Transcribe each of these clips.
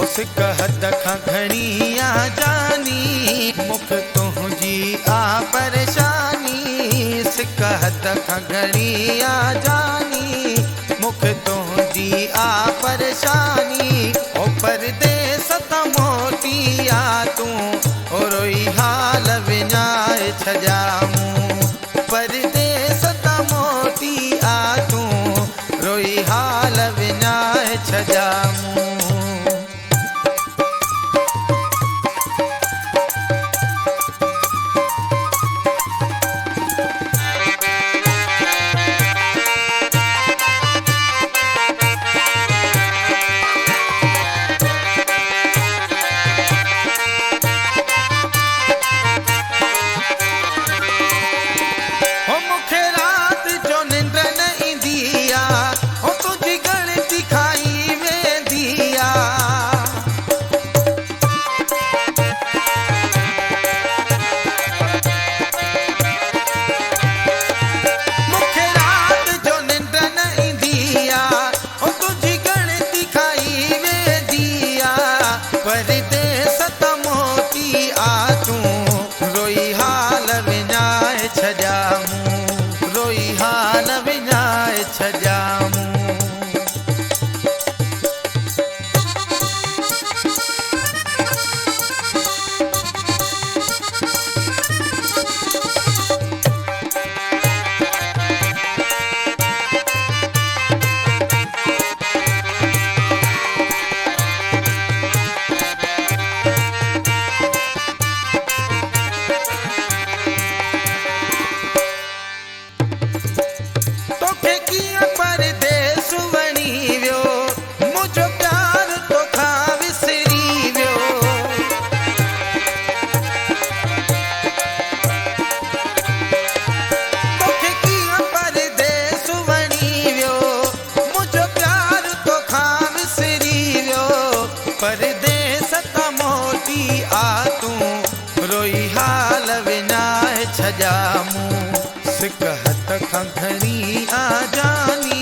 उस कहत खां घणी आ जानी मुख तुंहिंजी आ परेशानी कहत खां घणी आ जानी मुख तुंहिंजी आ परेशानी ओ परदेस त मोटी आ तूं रोई हाल विञाए छॾियां परदेस त मोटी आ तूं रोई हाल विञाए छॾियां परदेस त मोटी आ तूं रोई हाल विञाए छॾियां सिकहत खां घणी आ जानी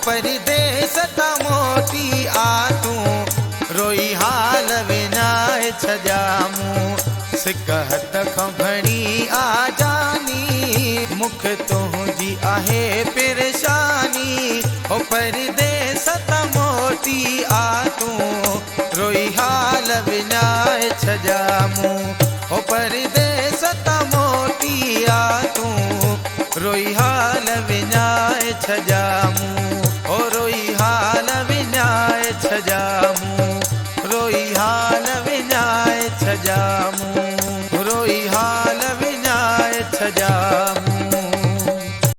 परदेस त मोटी आ तूं रोई हाल विञाए छॾियां सिकहत खां घणी आ जानी मुख तुंहिंजी आहे परेशानी ओ परदेस त मोटी आ तूं रोई हाल विञाए छॾियां ओ परदेस त मोटी आ तूं रोई हाल विञाए छॾियां